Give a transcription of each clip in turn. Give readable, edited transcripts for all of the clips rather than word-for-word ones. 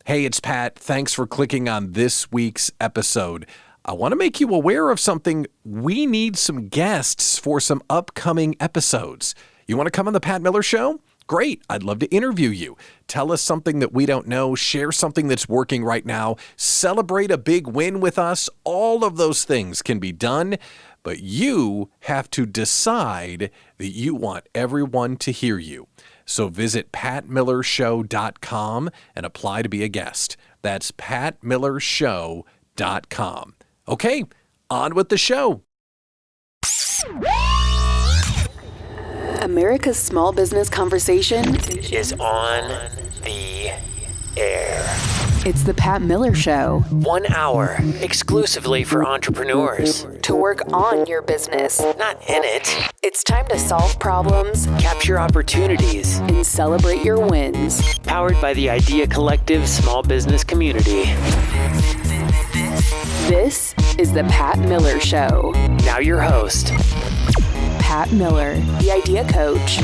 Hey, it's Pat. Thanks for clicking on this week's episode. I want to make you aware of something. We need some guests for some upcoming episodes. You want to come on the Pat Miller Show? Great. I'd love to interview you. Tell us something that we don't know. Share something that's working right now. Celebrate a big win with us. All of those things can be done, but you have to decide that you want everyone to hear you. So visit patmillershow.com and apply to be a guest. That's patmillershow.com. Okay, on with the show. America's small business conversation is on the air. It's the Pat Miller Show. 1 hour exclusively for entrepreneurs. To work on your business, not in it. It's time to solve problems, Capture opportunities. and celebrate your wins. Powered by the Idea Collective small business community. This is the Pat Miller Show. Now your host, Pat Miller, the Idea Coach.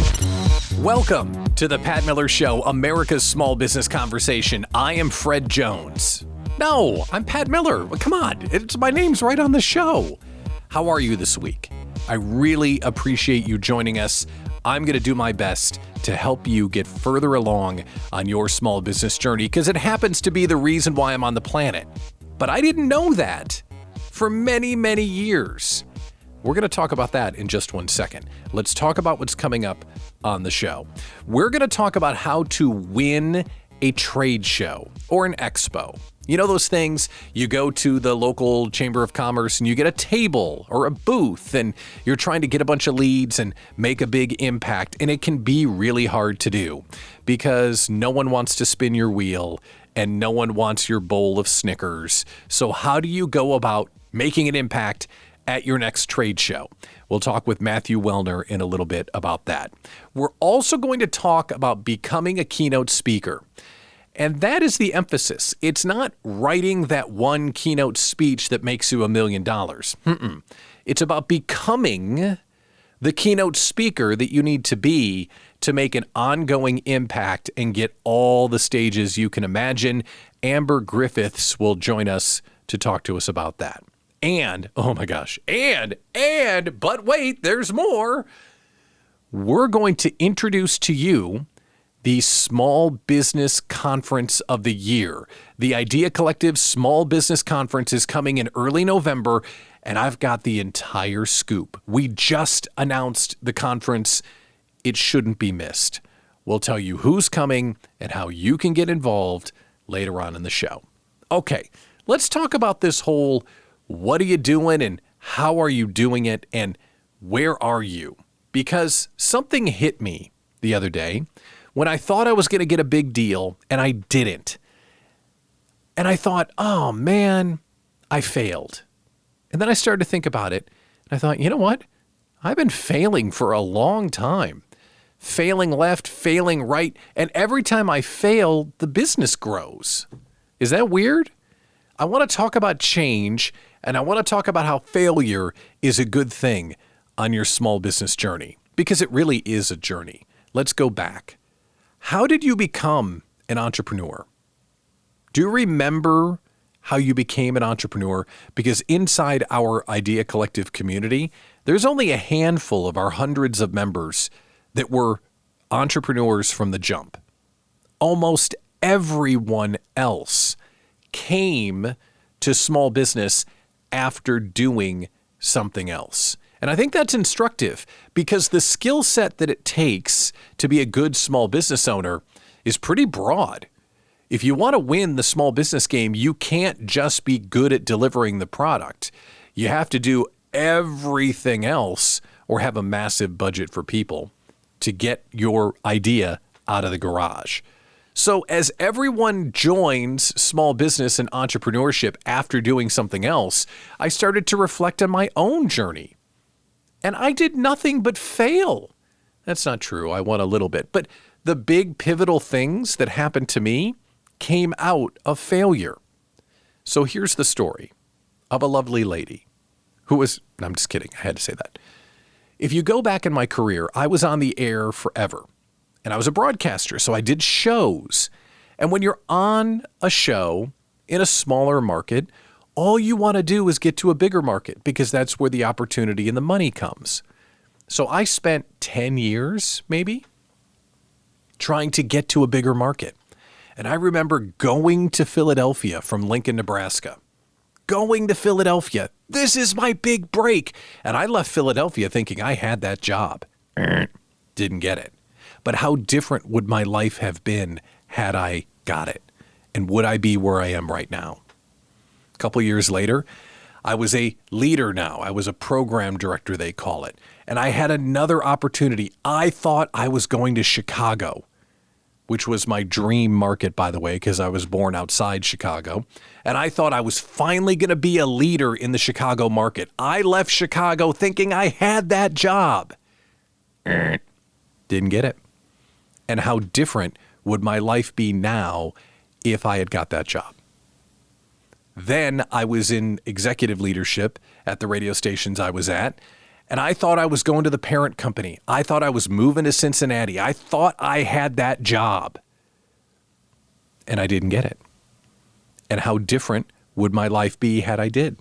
Welcome to the Pat Miller Show, America's small business conversation. I am Fred Jones. No, I'm Pat Miller. Come on, my name's right on the show. How are you this week? I really appreciate you joining us. I'm going to do my best to help you get further along on your small business journey because it happens to be the reason why I'm on the planet. But I didn't know that for many, many years. We're going to talk about that in just 1 second. Let's talk about what's coming up on the show. We're going to talk about how to win a trade show or an expo. You know those things, you go to the local chamber of commerce and you get a table or a booth and you're trying to get a bunch of leads and make a big impact. And it can be really hard to do because no one wants to spin your wheel and no one wants your bowl of Snickers. So how do you go about making an impact at your next trade show? We'll talk with Matt Wellner in a little bit about that. We're also going to talk about becoming a keynote speaker. And that is the emphasis. It's not writing that one keynote speech that makes you $1 million. It's about becoming the keynote speaker that you need to be to make an ongoing impact and get all the stages you can imagine. Amber Griffiths will join us to talk to us about that. And, oh my gosh, but wait, there's more. We're going to introduce to you the Small Business Conference of the Year. The Idea Collective Small Business Conference is coming in early November, and I've got the entire scoop. We just announced the conference. It shouldn't be missed. We'll tell you who's coming and how you can get involved later on in the show. Okay, let's talk about this whole what are you doing and how are you doing it and where are you? Because something hit me the other day when I thought I was going to get a big deal and I didn't. And I thought, oh man, I failed. And then I started to think about it and I thought, you know what? I've been failing for a long time. Failing left, failing right. And every time I fail, the business grows. Is that weird? I want to talk about change. And I want to talk about how failure is a good thing on your small business journey, because it really is a journey. Let's go back. How did you become an entrepreneur? Do you remember how you became an entrepreneur? Because inside our Idea Collective community, there's only a handful of our hundreds of members that were entrepreneurs from the jump. Almost everyone else came to small business after doing something else. And I think that's instructive because the skill set that it takes to be a good small business owner is pretty broad. If you want to win the small business game, you can't just be good at delivering the product. You have to do everything else or have a massive budget for people to get your idea out of the garage. So as everyone joins small business and entrepreneurship after doing something else, I started to reflect on my own journey. And I did nothing but fail. That's not true. I won a little bit. But the big pivotal things that happened to me came out of failure. So here's the story of a lovely lady who was, I'm just kidding. I had to say that. If you go back in my career, I was on the air forever. And I was a broadcaster, so I did shows. And when you're on a show in a smaller market, all you want to do is get to a bigger market because that's where the opportunity and the money comes. So I spent 10 years, maybe, trying to get to a bigger market. And I remember going to Philadelphia from Lincoln, Nebraska. Going to Philadelphia. This is my big break. And I left Philadelphia thinking I had that job. Didn't get it. But how different would my life have been had I got it? And would I be where I am right now? A couple years later, I was a leader now. I was a program director, they call it. And I had another opportunity. I thought I was going to Chicago, which was my dream market, by the way, because I was born outside Chicago. And I thought I was finally going to be a leader in the Chicago market. I left Chicago thinking I had that job. Didn't get it. And how different would my life be now if I had got that job? Then I was in executive leadership at the radio stations I was at, and I thought I was going to the parent company. I thought I was moving to Cincinnati. I thought I had that job, and I didn't get it. And how different would my life be had I did?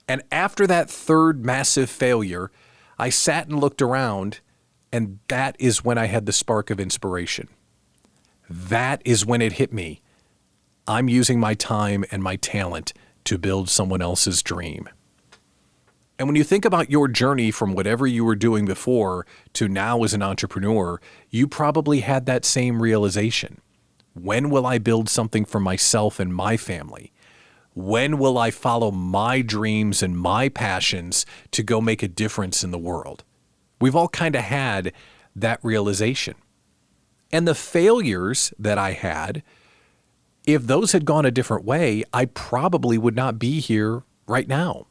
And after that third massive failure, I sat and looked around, and that is when I had the spark of inspiration. That is when it hit me. I'm using my time and my talent to build someone else's dream. And when you think about your journey from whatever you were doing before to now as an entrepreneur, you probably had that same realization. When will I build something for myself and my family? When will I follow my dreams and my passions to go make a difference in the world? We've all kind of had that realization. And the failures that I had, if those had gone a different way, I probably would not be here right now.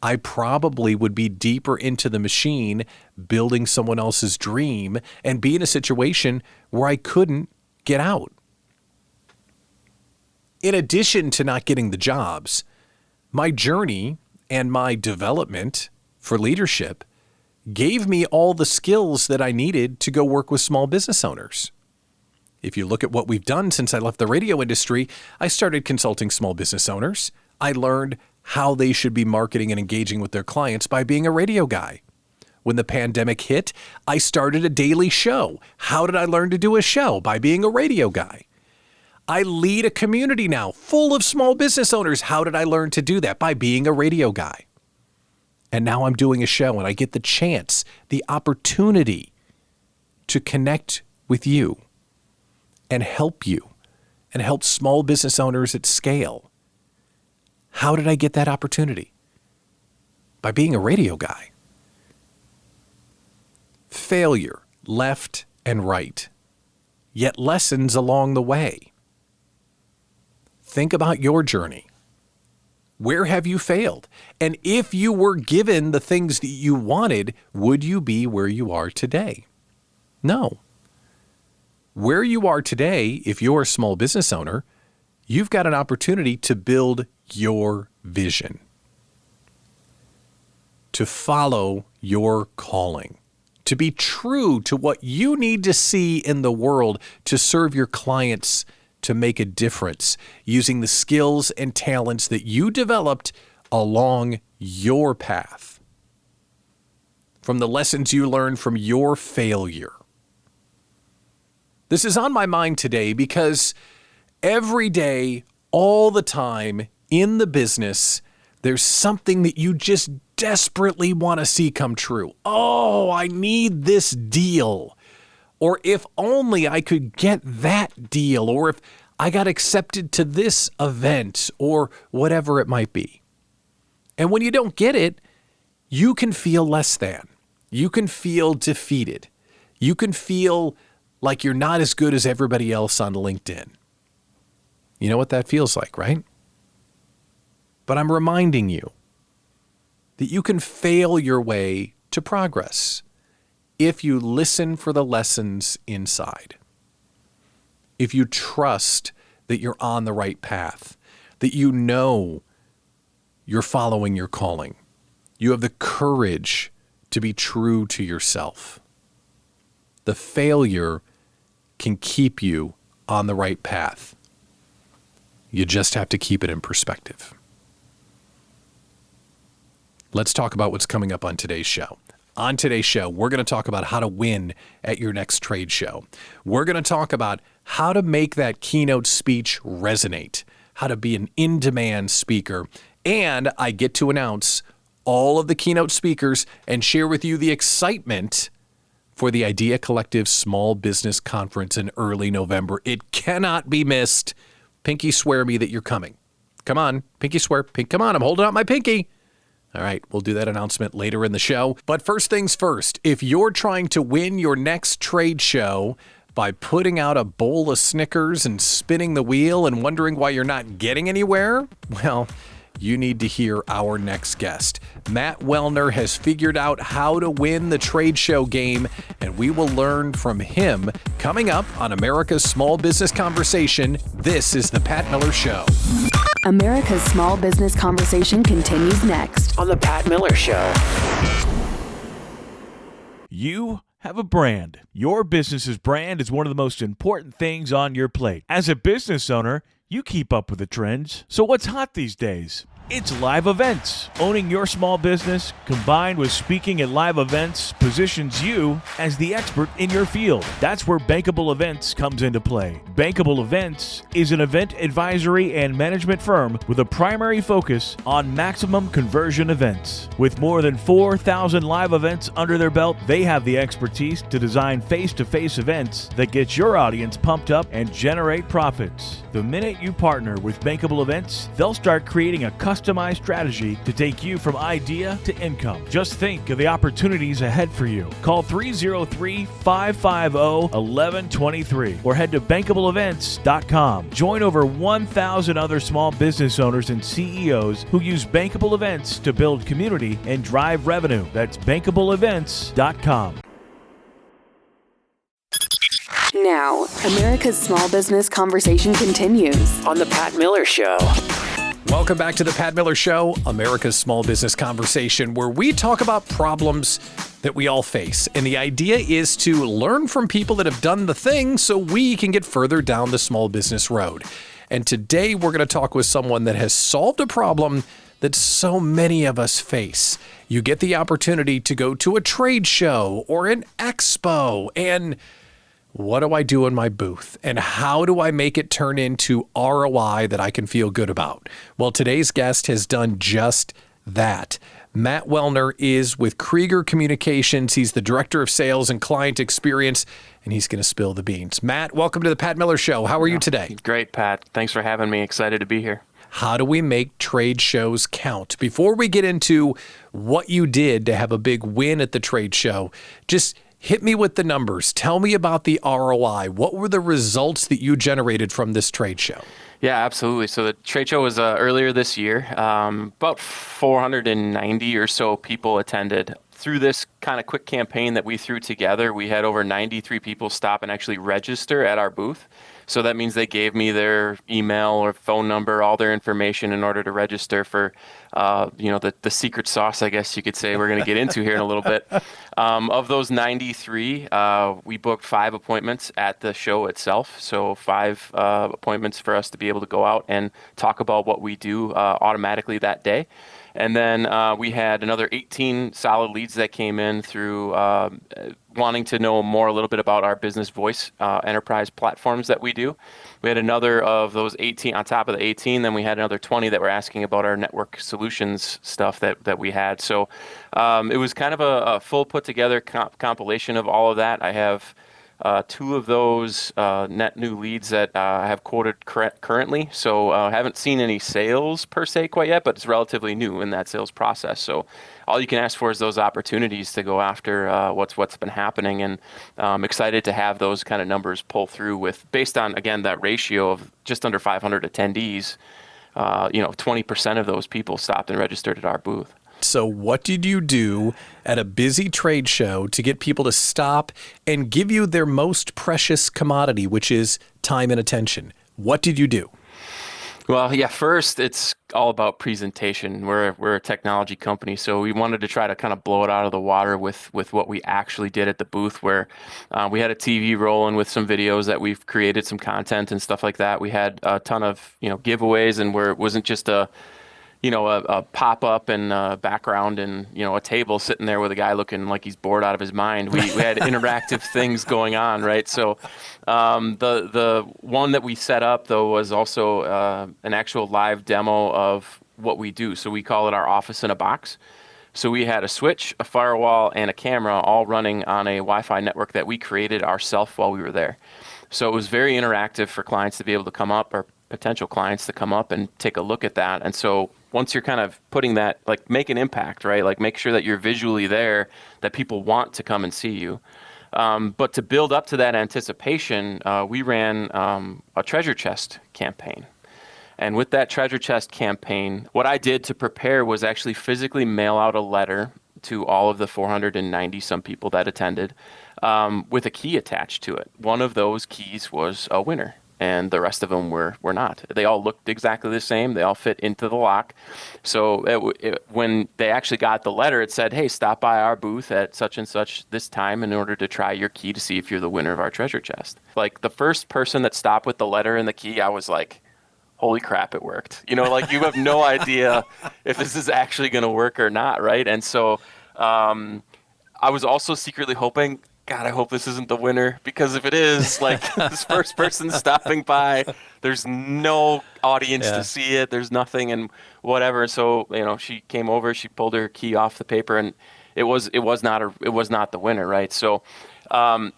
I probably would be deeper into the machine, building someone else's dream, and be in a situation where I couldn't get out. In addition to not getting the jobs, my journey and my development for leadership gave me all the skills that I needed to go work with small business owners. If you look at what we've done since I left the radio industry, I started consulting small business owners. I learned how they should be marketing and engaging with their clients by being a radio guy. When the pandemic hit, I started a daily show. How did I learn to do a show? By being a radio guy. I lead a community now full of small business owners. How did I learn to do that? By being a radio guy. And now I'm doing a show and I get the chance, the opportunity to connect with you and help you and help small business owners at scale. How did I get that opportunity? By being a radio guy. Failure, left and right, yet lessons along the way. Think about your journey. Where have you failed? And if you were given the things that you wanted, would you be where you are today? No. Where you are today, if you're a small business owner, you've got an opportunity to build your vision, to follow your calling, to be true to what you need to see in the world to serve your clients, to make a difference using the skills and talents that you developed along your path, from the lessons you learned from your failure. This is on my mind today because every day, all the time in the business, there's something that you just desperately want to see come true. Oh, I need this deal. Or if only I could get that deal, or if I got accepted to this event, or whatever it might be. And when you don't get it, you can feel less than. You can feel defeated. You can feel like you're not as good as everybody else on LinkedIn. You know what that feels like, right? But I'm reminding you that you can fail your way to progress if you listen for the lessons inside. If you trust that you're on the right path, that you know you're following your calling, you have the courage to be true to yourself. The failure can keep you on the right path. You just have to keep it in perspective. Let's talk about what's coming up on today's show. On today's show, we're going to talk about how to win at your next trade show. We're going to talk about how to make that keynote speech resonate, how to be an in-demand speaker, and I get to announce all of the keynote speakers and share with you the excitement for the Idea Collective Small Business Conference in early November. It cannot be missed. Pinky swear me that you're coming. Come on, pinky swear. Come on, I'm holding out my pinky. All right, we'll do that announcement later in the show. But first things first, if you're trying to win your next trade show by putting out a bowl of Snickers and spinning the wheel and wondering why you're not getting anywhere, well, you need to hear our next guest. Matt Wellner has figured out how to win the trade show game, and we will learn from him coming up on America's Small Business Conversation. This is The Pat Miller Show. America's Small Business Conversation continues next On The Pat Miller Show. You have a brand. Your business's brand is one of the most important things on your plate. As a business owner, you keep up with the trends. So what's hot these days? It's live events. Owning your small business combined with speaking at live events positions you as the expert in your field. That's where Bankable Events comes into play. Bankable Events is an event advisory and management firm with a primary focus on maximum conversion events. With more than 4,000 live events under their belt, they have the expertise to design face-to-face events that get your audience pumped up and generate profits. The minute you partner with Bankable Events, they'll start creating a customized strategy to take you from idea to income. Just think of the opportunities ahead for you. Call 303-550-1123 or head to bankableevents.com. Join over 1,000 other small business owners and CEOs who use Bankable Events to build community and drive revenue. That's bankableevents.com. now. America's Small Business Conversation continues On The Pat Miller Show. Welcome back to The Pat Miller Show, America's Small Business Conversation, where we talk about problems that we all face. And the idea is to learn from people that have done the thing so we can get further down the small business road. And today we're going to talk with someone that has solved a problem that so many of us face. You get the opportunity to go to a trade show or an expo, and what do I do in my booth? And how do I make it turn into ROI that I can feel good about? Well, today's guest has done just that. Matt Wellner is with Krueger Communications. He's the Director of Sales and Client Experience, and he's going to spill the beans. Matt, welcome to the Pat Miller Show. How are you today? Great, Pat. Thanks for having me. Excited to be here. How do we make trade shows count? Before we get into what you did to have a big win at the trade show, just hit me with the numbers. Tell me about the ROI. What were the results that you generated from this trade show? Yeah, absolutely. So the trade show was earlier this year. About 490 or so people attended. Through this kind of quick campaign that we threw together, we had over 93 people stop and actually register at our booth. So that means they gave me their email or phone number, all their information in order to register for, the secret sauce, I guess you could say, we're going to get into here in a little bit. Of those 93, we booked 5 appointments at the show itself. So 5 appointments for us to be able to go out and talk about what we do automatically that day. And then we had another 18 solid leads that came in through wanting to know more a little bit about our business voice enterprise platforms that we do. We had another of those 18 on top of the 18. Then we had another 20 that were asking about our network solutions stuff that we had. So it was kind of a full put together compilation of all of that. I have 2 of those net new leads that I have quoted currently. So I haven't seen any sales per se quite yet, but it's relatively new in that sales process. So all you can ask for is those opportunities to go after what's been happening. And I'm excited to have those kind of numbers pull through based on, again, that ratio of just under 500 attendees. 20% of those people stopped and registered at our booth. So what did you do at a busy trade show to get people to stop and give you their most precious commodity, which is time and attention? What did you do? Well, yeah, first it's all about presentation. We're a technology company, so we wanted to try to kind of blow it out of the water with what we actually did at the booth, where we had a TV rolling with some videos that we've created, some content and stuff like that. We had a ton of, giveaways, and where it wasn't just a pop-up and background and, a table sitting there with a guy looking like he's bored out of his mind. We had interactive things going on, right? So the one that we set up, though, was also an actual live demo of what we do. So we call it our office in a box. So we had a switch, a firewall, and a camera all running on a Wi-Fi network that we created ourselves while we were there. So it was very interactive for clients to be able to come up, or potential clients to come up and take a look at that. And so once you're kind of putting that, like, make an impact, right? Like, make sure that you're visually there, that people want to come and see you. But to build up to that anticipation, we ran a treasure chest campaign. And with that treasure chest campaign, what I did to prepare was actually physically mail out a letter to all of the 490 some people that attended, with a key attached to it. One of those keys was a winner, and the rest of them were not. They all looked exactly the same. They all fit into the lock. So when they actually got the letter, it said, hey, stop by our booth at such and such this time in order to try your key to see if you're the winner of our treasure chest. Like, the first person that stopped with the letter and the key, I was like, holy crap, it worked. You have no idea if this is actually going to work or not, right? And so I was also secretly hoping, God, I hope this isn't the winner, because if it is, like, this first person stopping by, there's no audience to see it. There's nothing and whatever. So, she came over, she pulled her key off the paper, and it was not the winner, right? So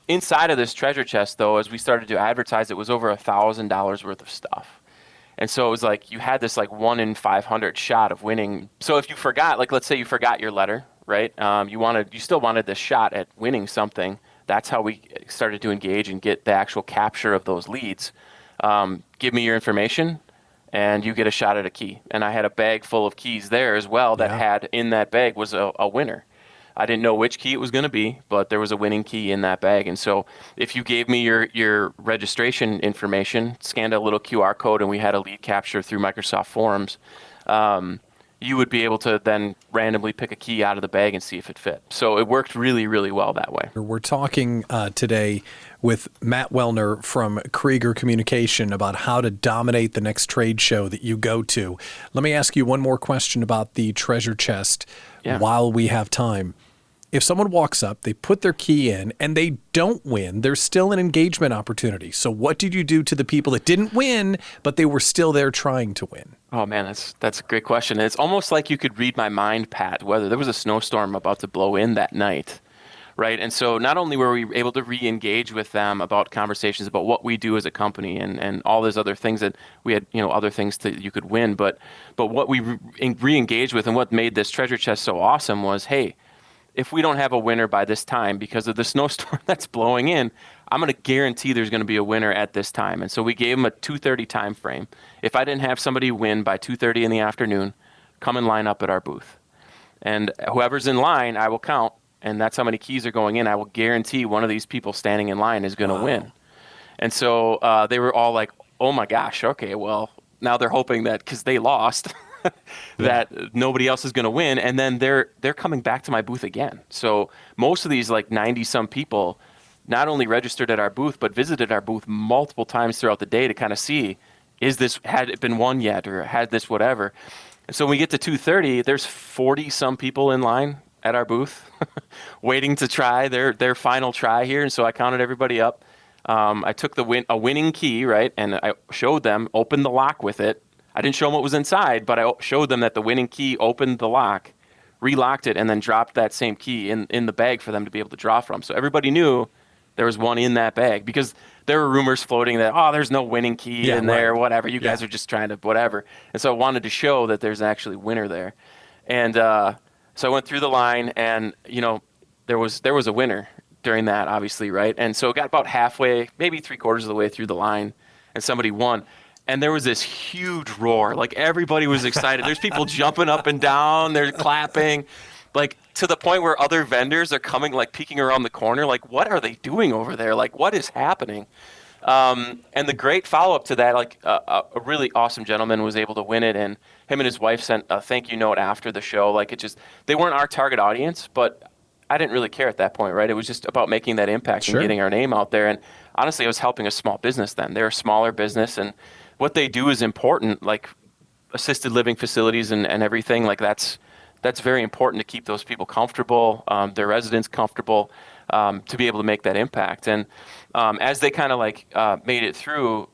inside of this treasure chest, though, as we started to advertise, it was over $1,000 worth of stuff. And so it was like you had this, like, 1 in 500 shot of winning. So if you forgot, like, let's say you forgot your letter, right? You still wanted this shot at winning something. That's how we started to engage and get the actual capture of those leads. Give me your information, and you get a shot at a key. And I had a bag full of keys there as well that had in that bag was a winner. I didn't know which key it was going to be, but there was a winning key in that bag. And so if you gave me your registration information, scanned a little QR code, and we had a lead capture through Microsoft Forms, you would be able to then randomly pick a key out of the bag and see if it fit. So it worked really, really well that way. We're talking today with Matt Wellner from Krueger Communications about how to dominate the next trade show that you go to. Let me ask you one more question about the treasure chest while we have time. If someone walks up, they put their key in, and they don't win, there's still an engagement opportunity. So what did you do to the people that didn't win, but they were still there trying to win? Oh, man, that's a great question. It's almost like you could read my mind, Pat, whether there was a snowstorm about to blow in that night, right? And so not only were we able to re-engage with them about conversations about what we do as a company and all those other things that we had, other things that you could win, but what we re-engaged with and what made this treasure chest so awesome was, hey, if we don't have a winner by this time because of the snowstorm that's blowing in, I'm going to guarantee there's going to be a winner at this time. And so we gave them a 2:30 time frame. If I didn't have somebody win by 2:30 in the afternoon, come and line up at our booth. And whoever's in line, I will count, and that's how many keys are going in. I will guarantee one of these people standing in line is going to win. And so they were all like, oh my gosh, okay, well, now they're hoping that because they lost – that nobody else is going to win, and then they're coming back to my booth again. So most of these, like, 90-some people not only registered at our booth, but visited our booth multiple times throughout the day to kind of see, had it been won yet, or had this whatever. And so when we get to 2:30, there's 40-some people in line at our booth waiting to try their final try here. And so I counted everybody up. I took a winning key, right, and I showed them, opened the lock with it. I didn't show them what was inside, but I showed them that the winning key opened the lock, relocked it, and then dropped that same key in the bag for them to be able to draw from. So everybody knew there was one in that bag, because there were rumors floating that, there's no winning key in there, whatever. You guys are just trying to whatever. And so I wanted to show that there's actually a winner there. And so I went through the line, and, there was a winner during that, obviously, right? And so it got about halfway, maybe 3/4 of the way through the line, and somebody won. And there was this huge roar. Like, everybody was excited. There's people jumping up and down. They're clapping. Like, to the point where other vendors are coming, like, peeking around the corner. Like, what are they doing over there? Like, what is happening? And the great follow-up to that, like a really awesome gentleman was able to win it, and him and his wife sent a thank you note after the show. Like they weren't our target audience, but I didn't really care at that point, right? It was just about making that impact and getting our name out there. And honestly, I was helping a small business then. They're a smaller business, and what they do is important, like assisted living facilities and everything. Like that's very important to keep those people comfortable, their residents comfortable, to be able to make that impact. And as they kind of made it through,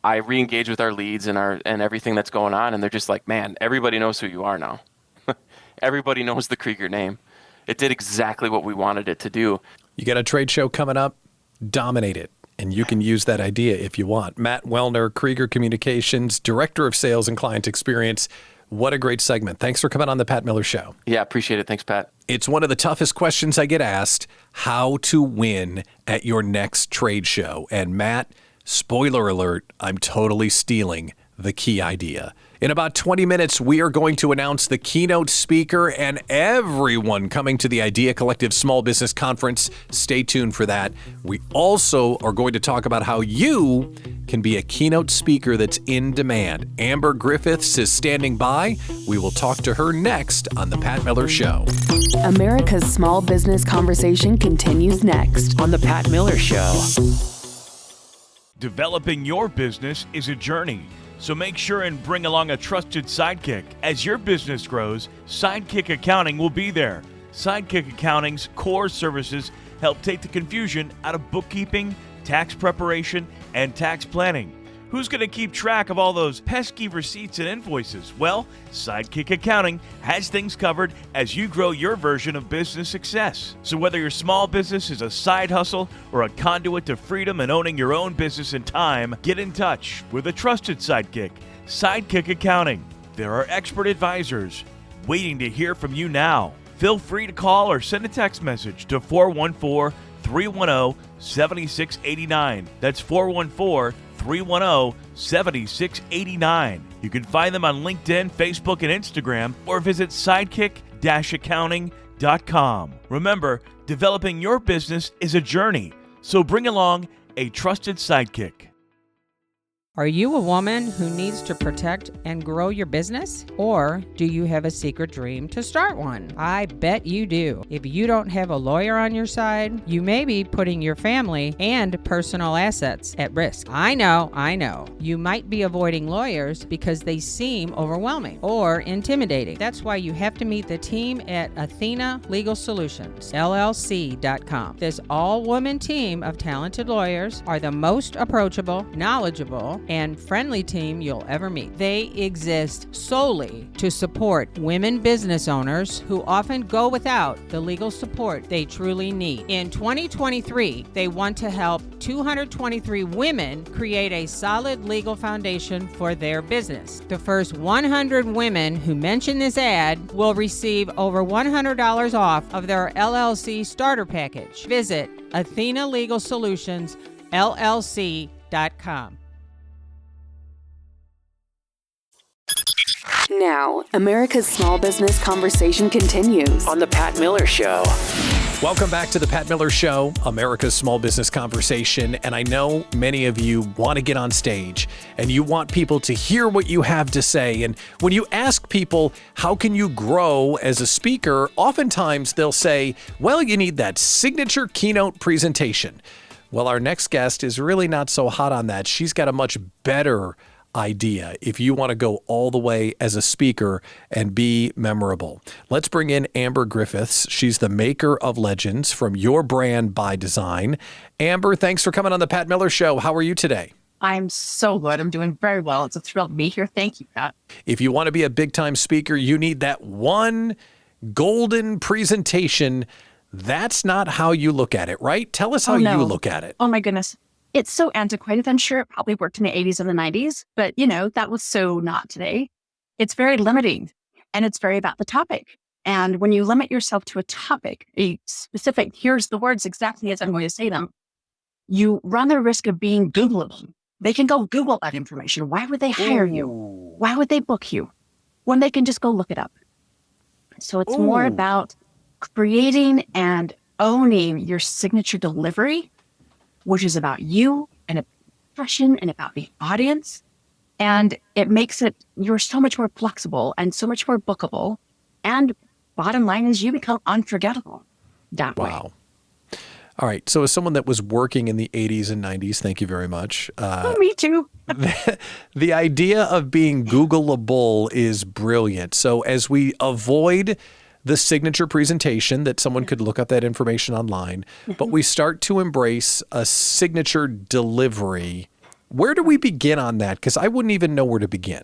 I re-engaged with our leads and everything that's going on, and they're just like, man, everybody knows who you are now. Everybody knows the Krueger name. It did exactly what we wanted it to do. You got a trade show coming up? Dominate it. And you can use that idea if you want. Matt Wellner, Krueger Communications, Director of Sales and Client Experience. What a great segment. Thanks for coming on the Pat Miller Show. Yeah, appreciate it. Thanks, Pat. It's one of the toughest questions I get asked, how to win at your next trade show. And Matt, spoiler alert, I'm totally stealing the key idea. In about 20 minutes, we are going to announce the keynote speaker and everyone coming to the Idea Collective Small Business Conference. Stay tuned for that. We also are going to talk about how you can be a keynote speaker that's in demand. Amber Griffiths is standing by. We will talk to her next on The Pat Miller Show. America's Small Business Conversation continues next On the Pat Miller Show. Developing your business is a journey, so make sure and bring along a trusted sidekick. As your business grows, Sidekick Accounting will be there. Sidekick Accounting's core services help take the confusion out of bookkeeping, tax preparation, and tax planning. Who's going to keep track of all those pesky receipts and invoices? Well, Sidekick Accounting has things covered as you grow your version of business success. So whether your small business is a side hustle or a conduit to freedom and owning your own business in time, get in touch with a trusted sidekick, Sidekick Accounting. There are expert advisors waiting to hear from you now. Feel free to call or send a text message to 414-310-7689. That's 414-310-7689. You can find them on LinkedIn, Facebook, and Instagram, or visit sidekick-accounting.com. Remember, developing your business is a journey, so bring along a trusted sidekick. Are you a woman who needs to protect and grow your business? Or do you have a secret dream to start one? I bet you do. If you don't have a lawyer on your side, you may be putting your family and personal assets at risk. I know. You might be avoiding lawyers because they seem overwhelming or intimidating. That's why you have to meet the team at Athena Legal Solutions, LLC.com. This all-woman team of talented lawyers are the most approachable, knowledgeable, and friendly team you'll ever meet. They exist solely to support women business owners who often go without the legal support they truly need. In 2023, they want to help 223 women create a solid legal foundation for their business. The first 100 women who mention this ad will receive over $100 off of their LLC starter package. Visit Athena Legal Solutions, LLC.com. now. America's Small Business Conversation continues On the Pat Miller Show. Welcome back to the Pat Miller Show, America's Small Business Conversation. And I know many of you want to get on stage and you want people to hear what you have to say. And when you ask people, how can you grow as a speaker? Oftentimes they'll say, well, you need that signature keynote presentation. Well, our next guest is really not so hot on that. She's got a much better idea if you want to go all the way as a speaker and be memorable. Let's bring in Amber Griffiths. She's the maker of legends from Your Brand by Design. Amber, thanks for coming on the Pat Miller Show. How are you today? I'm so good. I'm doing very well. It's a thrill to be here. Thank you, Pat. If you want to be a big-time speaker, you need that one golden presentation. That's not how you look at it, right? Tell us how you look at it. Oh, my goodness. It's so antiquated. I'm sure it probably worked in the 80s and the 90s, but that was so not today. It's very limiting and it's very about the topic. And when you limit yourself to a topic, a specific, here's the words exactly as I'm going to say them, you run the risk of being Googleable. They can go Google that information. Why would they hire you? Why would they book you when they can just go look it up? So it's more about creating and owning your signature delivery, which is about you and passion and about the audience. And it makes you're so much more flexible and so much more bookable. And bottom line is you become unforgettable that way. Wow. All right. So as someone that was working in the 80s and 90s, thank you very much. Me too. The idea of being Googleable is brilliant. So as we avoid the signature presentation that someone could look up that information online, but we start to embrace a signature delivery, where do we begin on that? Because I wouldn't even know where to begin.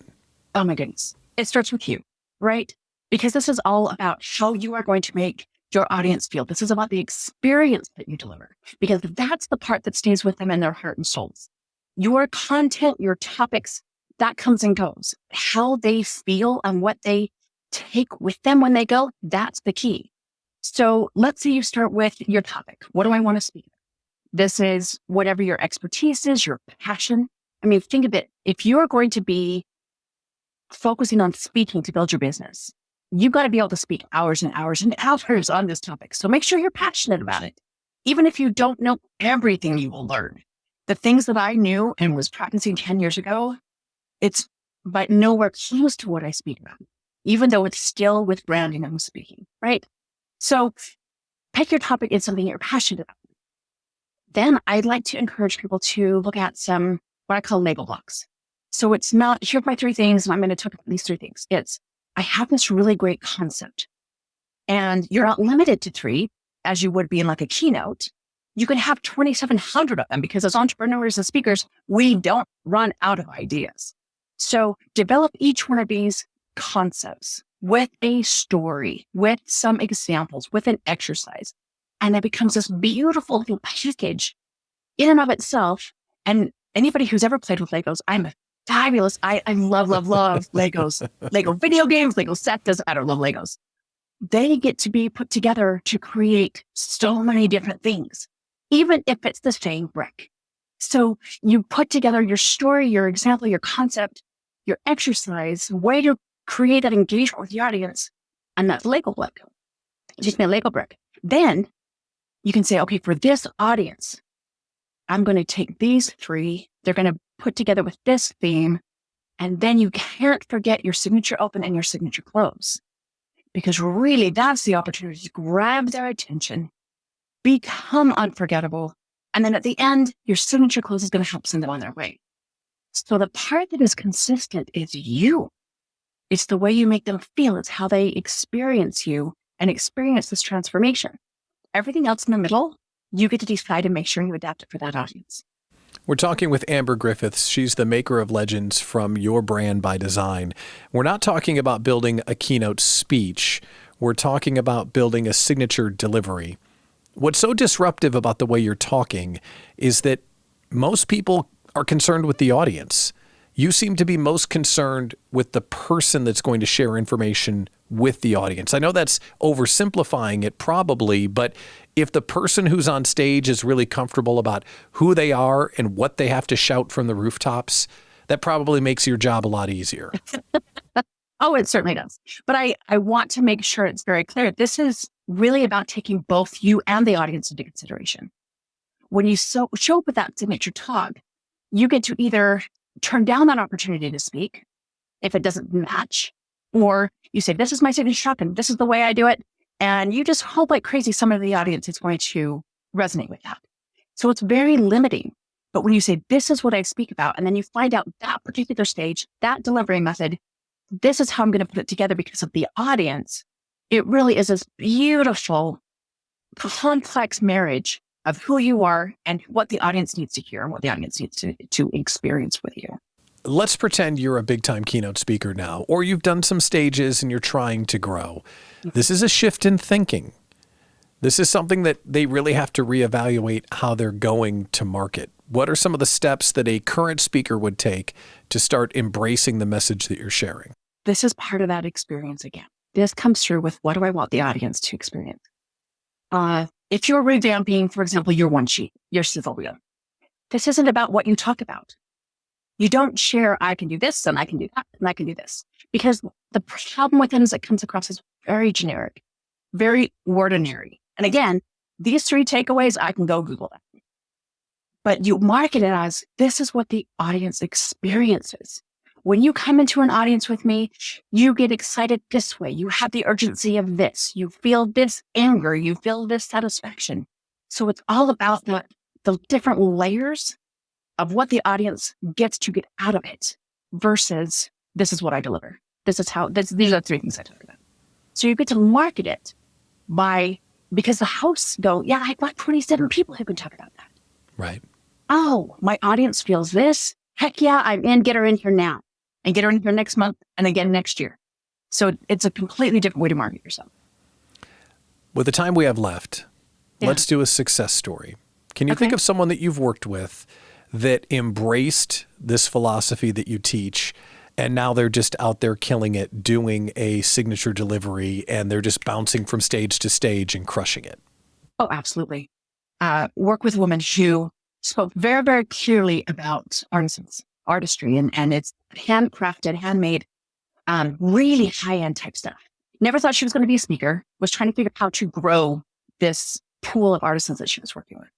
Oh my goodness. It starts with you, right? Because this is all about how you are going to make your audience feel. This is about the experience that you deliver, because that's the part that stays with them in their heart and souls. Your content, your topics, that comes and goes. How they feel and what they take with them when they go, that's the key. So let's say you start with your topic. What do I want to speak about? This is whatever your expertise is, your passion. I mean, think of it. If you're going to be focusing on speaking to build your business, you've got to be able to speak hours and hours and hours on this topic. So make sure you're passionate about it. Even if you don't know everything you will learn. The things that I knew and was practicing 10 years ago, it's but nowhere close to what I speak about, even though it's still with branding I'm speaking, right? So pick your topic in something you're passionate about. Then I'd like to encourage people to look at some, what I call Lego blocks. So it's not, here's my 3 things, and I'm going to talk about these 3 things. It's, I have this really great concept, and you're not limited to 3 as you would be in like a keynote. You could have 2,700 of them, because as entrepreneurs and speakers, we don't run out of ideas. So develop each one of these concepts with a story, with some examples, with an exercise. And it becomes this beautiful little package in and of itself. And anybody who's ever played with Legos, I'm a fabulous. I love Legos, Lego video games, Lego sets. I don't love Legos. They get to be put together to create so many different things, even if it's the same brick. So you put together your story, your example, your concept, your exercise, way to create that engagement with the audience. And that's Lego brick. Just a Lego brick. Then you can say, okay, for this audience, I'm going to take these 3. They're going to put together with this theme. And then you can't forget your signature open and your signature close, because really that's the opportunity to grab their attention, become unforgettable. And then at the end, your signature close is going to help send them on their way. So the part that is consistent is you. It's the way you make them feel. It's how they experience you and experience this transformation. Everything else in the middle, you get to decide and make sure you adapt it for that audience. We're talking with Amber Griffiths. She's the maker of legends from Your Brand by Design. We're not talking about building a keynote speech. We're talking about building a signature delivery. What's so disruptive about the way you're talking is that most people are concerned with the audience. You seem to be most concerned with the person that's going to share information with the audience. I know that's oversimplifying it probably, but if the person who's on stage is really comfortable about who they are and what they have to shout from the rooftops, that probably makes your job a lot easier. Oh, it certainly does. But I want to make sure it's very clear. This is really about taking both you and the audience into consideration. When you show up with that signature talk, you get to either turn down that opportunity to speak if it doesn't match, or you say, this is my signature talk and this is the way I do it. And you just hope like crazy some of the audience is going to resonate with that. So it's very limiting. But when you say, this is what I speak about, and then you find out that particular stage, that delivery method, this is how I'm going to put it together because of the audience, it really is this beautiful, complex marriage of who you are and what the audience needs to hear and what the audience needs to experience with you. Let's pretend you're a big-time keynote speaker now, or you've done some stages and you're trying to grow. This is a shift in thinking. This is something that they really have to reevaluate how they're going to market. What are some of the steps that a current speaker would take to start embracing the message that you're sharing? This is part of that experience again. This comes through with what do I want the audience to experience? If you're revamping, for example, your one sheet, your sizzle reel, this isn't about what you talk about. You don't share, I can do this and I can do that and I can do this. Because the problem with it is it comes across as very generic, very ordinary. And again, these 3 takeaways, I can go Google that. but you market it as this is what the audience experiences. When you come into an audience with me, you get excited this way. You have the urgency of this. You feel this anger. You feel this satisfaction. So it's all about the different layers of what the audience gets to get out of it versus this is what I deliver. These are the three things I talk about. So you get to market it because the hosts go, yeah, I've got 27 people who can talk about that. Right. Oh, my audience feels this. Heck yeah, I'm in. Get her in here now. And get her in here next month and again next year. So it's a completely different way to market yourself. With the time we have left, let's do a success story. Can you think of someone that you've worked with that embraced this philosophy that you teach, and now they're just out there killing it, doing a signature delivery, and they're just bouncing from stage to stage and crushing it? Oh, absolutely. Work with women who spoke very, very clearly about artistry, and it's handcrafted, handmade, really high-end type stuff. Never thought she was going to be a speaker, was trying to figure out how to grow this pool of artisans that she was working with.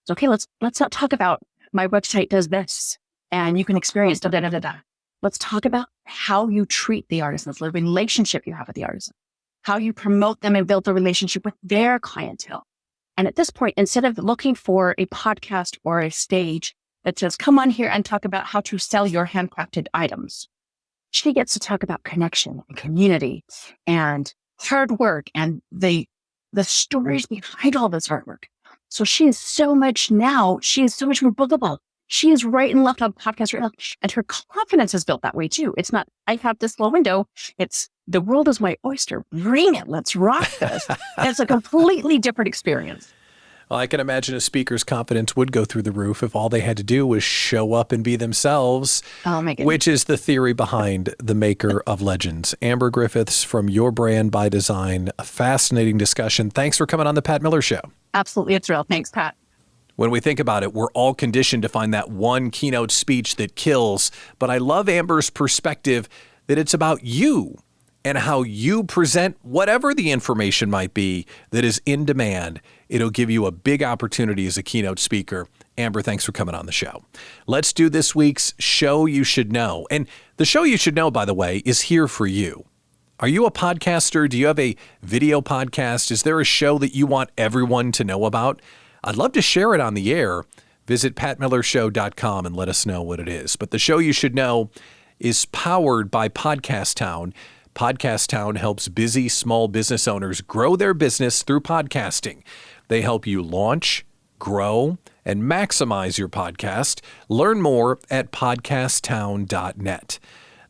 So, okay, let's not talk about my website does this and you can experience da-da-da-da-da. Let's talk about how you treat the artisans, the relationship you have with the artisan, how you promote them and build the relationship with their clientele. And at this point, instead of looking for a podcast or a stage that says, come on here and talk about how to sell your handcrafted items, she gets to talk about connection and community and hard work and the stories behind all this artwork. So she is so much more bookable. She is right and left on podcasts right now. And her confidence is built that way too. It's not, I have this little window. It's the world is my oyster. Bring it. Let's rock this. And it's a completely different experience. Well, I can imagine a speaker's confidence would go through the roof if all they had to do was show up and be themselves, which is the theory behind the maker of legends. Amber Griffiths from Your Brand by Design, a fascinating discussion. Thanks for coming on the Pat Miller Show. Absolutely a thrill. Thanks, Pat. When we think about it, we're all conditioned to find that one keynote speech that kills. But I love Amber's perspective that it's about you and how you present whatever the information might be that is in demand. It'll give you a big opportunity as a keynote speaker. Amber, thanks for coming on the show. Let's do this week's Show You Should Know. And the Show You Should Know, by the way, is here for you. Are you a podcaster? Do you have a video podcast? Is there a show that you want everyone to know about? I'd love to share it on the air. Visit patmillershow.com and let us know what it is. But the Show You Should Know is powered by Podcast Town. Podcast Town helps busy small business owners grow their business through podcasting. They help you launch, grow, and maximize your podcast. Learn more at podcasttown.net.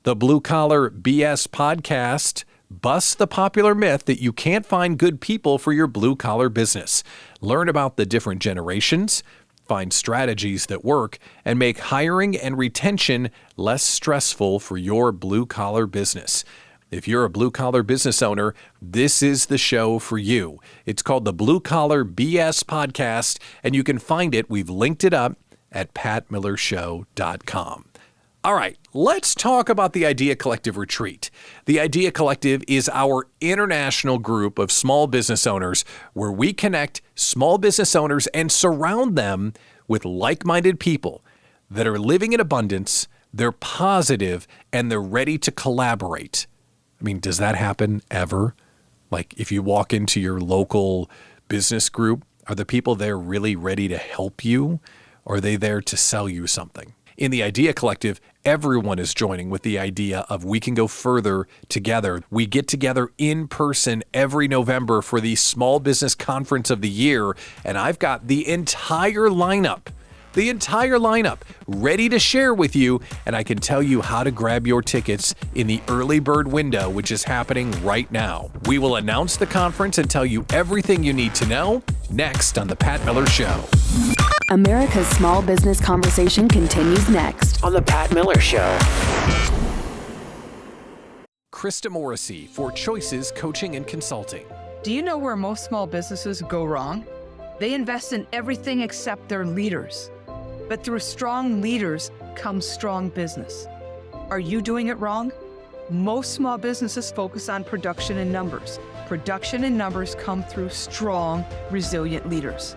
The Blue Collar BS Podcast busts the popular myth that you can't find good people for your blue-collar business. Learn about the different generations, find strategies that work, and make hiring and retention less stressful for your blue-collar business. If you're a blue-collar business owner, this is the show for you. It's called the Blue Collar BS Podcast, and you can find it. We've linked it up at patmillershow.com. All right, let's talk about the Idea Collective Retreat. The Idea Collective is our international group of small business owners where we connect small business owners and surround them with like-minded people that are living in abundance, they're positive, and they're ready to collaborate. I mean, does that happen ever? Like if you walk into your local business group, are the people there really ready to help you? Or are they there to sell you something? In the Idea Collective, everyone is joining with the idea of we can go further together. We get together in person every November for the Small Business Conference of the Year, and I've got the entire lineup ready to share with you, and I can tell you how to grab your tickets in the early bird window, which is happening right now. We will announce the conference and tell you everything you need to know next on The Pat Miller Show. America's Small Business Conversation continues next on The Pat Miller Show. Krista Morrissey for Choices Coaching and Consulting. Do you know where most small businesses go wrong? They invest in everything except their leaders. But through strong leaders comes strong business. Are you doing it wrong? Most small businesses focus on production and numbers. Production and numbers come through strong, resilient leaders.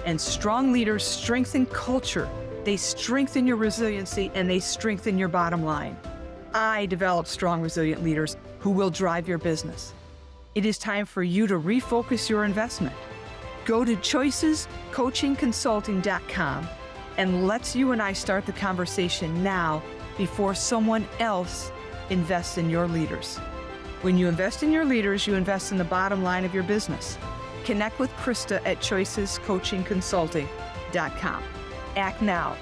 And strong leaders strengthen culture. They strengthen your resiliency and they strengthen your bottom line. I develop strong, resilient leaders who will drive your business. It is time for you to refocus your investment. Go to choicescoachingconsulting.com and let's you and I start the conversation now before someone else invests in your leaders. When you invest in your leaders, you invest in the bottom line of your business. Connect with Krista at choicescoachingconsulting.com. Act now.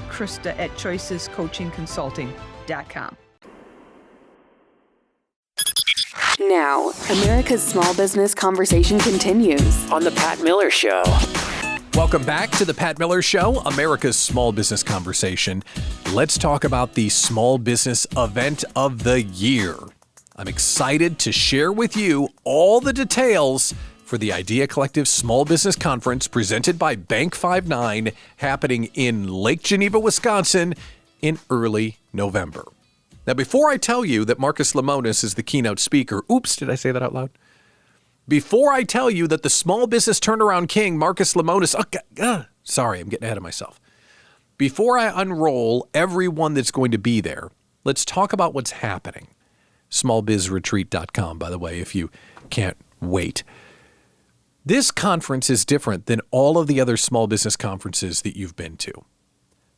Krista at choicescoachingconsulting.com. Now, America's Small Business Conversation continues On The Pat Miller Show. Welcome back to the Pat Miller Show, America's Small Business Conversation. Let's talk about the Small Business Event of the Year. I'm excited to share with you all the details for the Idea Collective Small Business Conference presented by Bank 59 happening in Lake Geneva, Wisconsin in early November. Now, before I tell you that Marcus Lemonis is the keynote speaker, oops, did I say that out loud? Before I tell you that the small business turnaround king, Marcus Lemonis, sorry, I'm getting ahead of myself. Before I unroll everyone that's going to be there, let's talk about what's happening. Smallbizretreat.com, by the way, if you can't wait. This conference is different than all of the other small business conferences that you've been to.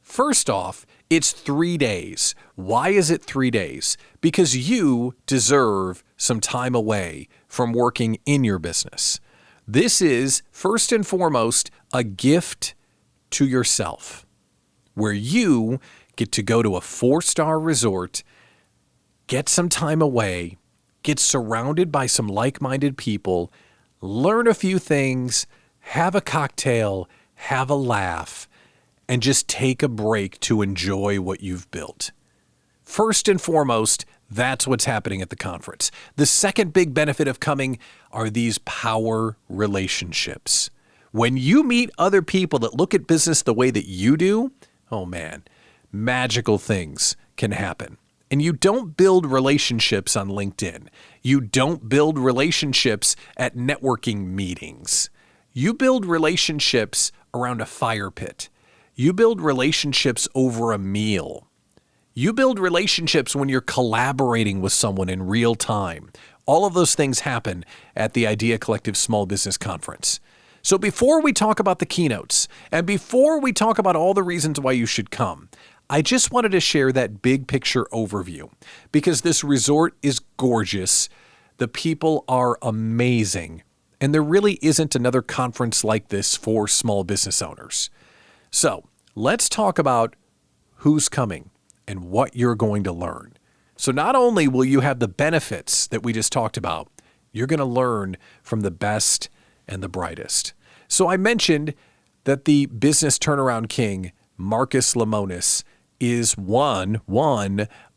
First off, it's 3 days. Why is it 3 days? Because you deserve some time away from working in your business. This is, first and foremost, a gift to yourself, where you get to go to a 4-star resort, get some time away, get surrounded by some like-minded people, learn a few things, have a cocktail, have a laugh, and just take a break to enjoy what you've built. First and foremost, that's what's happening at the conference. The second big benefit of coming are these power relationships. When you meet other people that look at business the way that you do, oh man, magical things can happen. And you don't build relationships on LinkedIn. You don't build relationships at networking meetings. You build relationships around a fire pit. You build relationships over a meal. You build relationships when you're collaborating with someone in real time. All of those things happen at the Idea Collective Small Business Conference. So before we talk about the keynotes, and before we talk about all the reasons why you should come, I just wanted to share that big picture overview because this resort is gorgeous. The people are amazing, and there really isn't another conference like this for small business owners. So let's talk about who's coming and what you're going to learn. So not only will you have the benefits that we just talked about, you're going to learn from the best and the brightest. So I mentioned that the business turnaround king, Marcus Lemonis, is one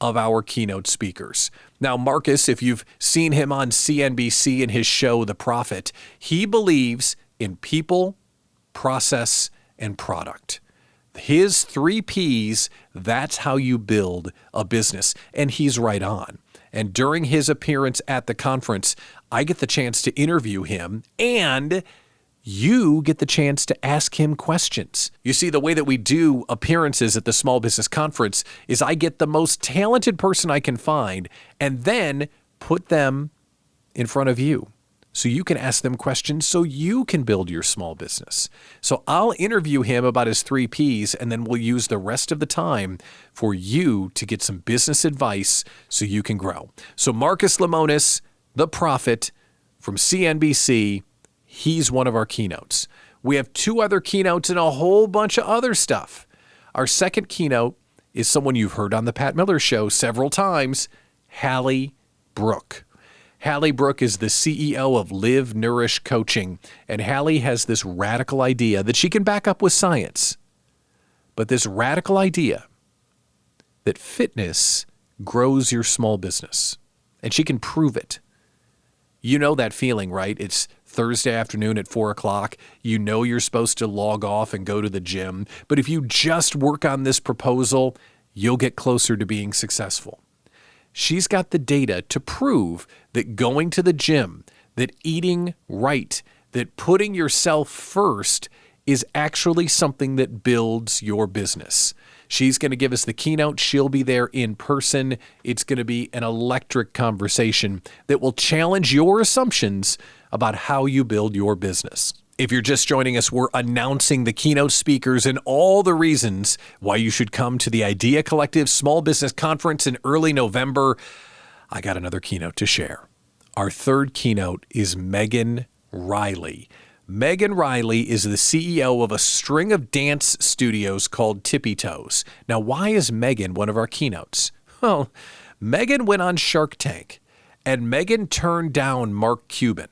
of our keynote speakers. Now, Marcus, if you've seen him on CNBC in his show, The Prophet, he believes in people, process, and product. His 3 Ps, that's how you build a business. And he's right on. And during his appearance at the conference, I get the chance to interview him and you get the chance to ask him questions. You see, the way that we do appearances at the Small Business Conference is I get the most talented person I can find and then put them in front of you so you can ask them questions so you can build your small business. So I'll interview him about his 3 Ps and then we'll use the rest of the time for you to get some business advice so you can grow. So Marcus Lemonis, the Prophet from CNBC, he's one of our keynotes. We have 2 other keynotes and a whole bunch of other stuff. Our second keynote is someone you've heard on the Pat Miller Show several times, Hallie Brooke. Hallie Brooke is the CEO of Live Nourish Coaching, and Hallie has this radical idea that she can back up with science. But this radical idea that fitness grows your small business, and she can prove it. You know that feeling, right? It's Thursday afternoon at 4 o'clock. You know you're supposed to log off and go to the gym, but if you just work on this proposal, you'll get closer to being successful. She's got the data to prove that going to the gym, that eating right, that putting yourself first is actually something that builds your business. She's going to give us the keynote. She'll be there in person. It's going to be an electric conversation that will challenge your assumptions about how you build your business. If you're just joining us, we're announcing the keynote speakers and all the reasons why you should come to the Idea Collective Small Business Conference in early November. I got another keynote to share. Our third keynote is Megan Riley. Megan Riley is the CEO of a string of dance studios called Tippy Toes. Now, why is Megan one of our keynotes? Well, Megan went on Shark Tank, and Megan turned down Mark Cuban.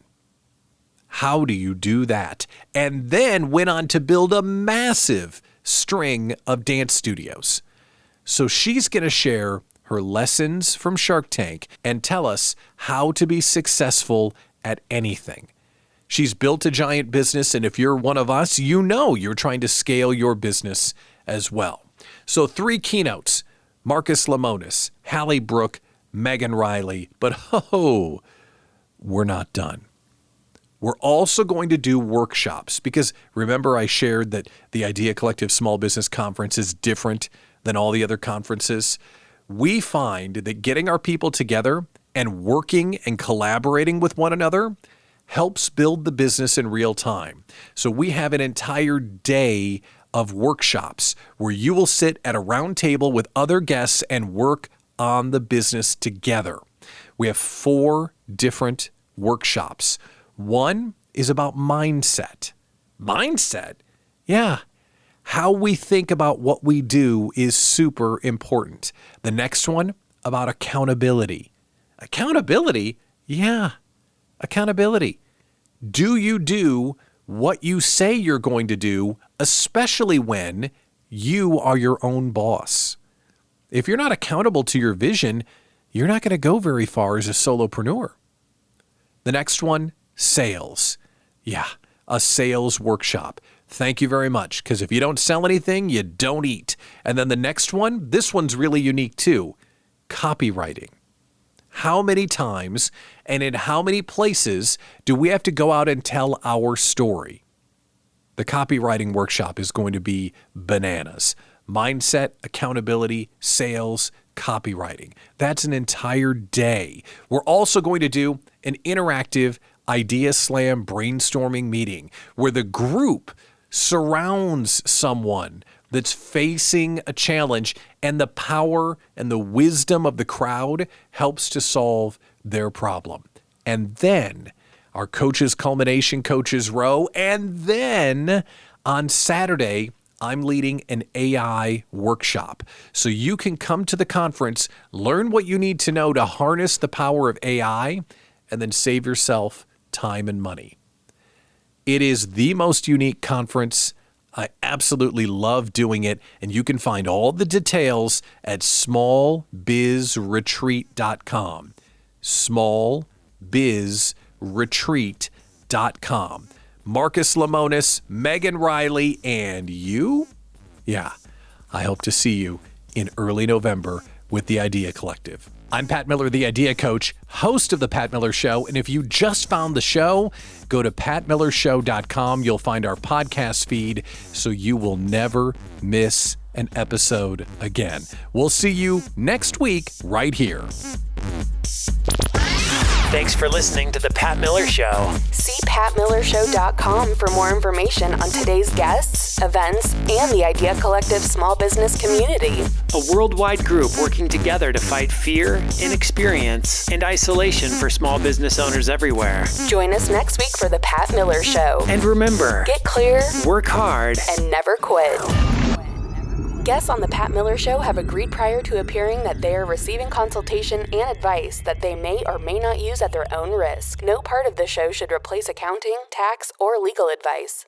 How do you do that? And then went on to build a massive string of dance studios. So she's going to share her lessons from Shark Tank and tell us how to be successful at anything. She's built a giant business, and if you're one of us, you know you're trying to scale your business as well. So 3 keynotes, Marcus Lemonis, Hallie Brooke, Megan Riley, but we're not done. We're also going to do workshops because remember I shared that the Idea Collective Small Business Conference is different than all the other conferences. We find that getting our people together and working and collaborating with one another helps build the business in real time. So we have an entire day of workshops where you will sit at a round table with other guests and work on the business together. We have 4 different workshops. One is about mindset. Mindset? Yeah. How we think about what we do is super important. The next one about accountability. Accountability? Yeah. Accountability. Do you do what you say you're going to do, especially when you are your own boss? If you're not accountable to your vision, you're not going to go very far as a solopreneur. The next one, sales. Yeah, a sales workshop. Thank you very much, because if you don't sell anything, you don't eat. And then the next one, this one's really unique too, copywriting. How many times and in how many places do we have to go out and tell our story? The copywriting workshop is going to be bananas. Mindset, accountability, sales, copywriting. That's an entire day. We're also going to do an interactive Idea Slam brainstorming meeting where the group surrounds someone that's facing a challenge and the power and the wisdom of the crowd helps to solve their problem. And then our Coaches Culmination Coaches Row. And then on Saturday, I'm leading an AI workshop. So you can come to the conference, learn what you need to know to harness the power of AI, and then save yourself time and money. It is the most unique conference. I absolutely love doing it, and you can find all the details at smallbizretreat.com. smallbizretreat.com. Marcus Lemonis, Megan Riley, and you? Yeah, I hope to see you in early November with the Idea Collective. I'm Pat Miller, the Idea Coach, host of The Pat Miller Show. And if you just found the show, go to patmillershow.com. You'll find our podcast feed so you will never miss an episode again. We'll see you next week right here. Thanks for listening to The Pat Miller Show. See patmillershow.com for more information on today's guests, events, and the Idea Collective small business community. A worldwide group working together to fight fear, inexperience, and isolation for small business owners everywhere. Join us next week for The Pat Miller Show. And remember, get clear, work hard, and never quit. Guests on The Pat Miller Show have agreed prior to appearing that they are receiving consultation and advice that they may or may not use at their own risk. No part of the show should replace accounting, tax, or legal advice.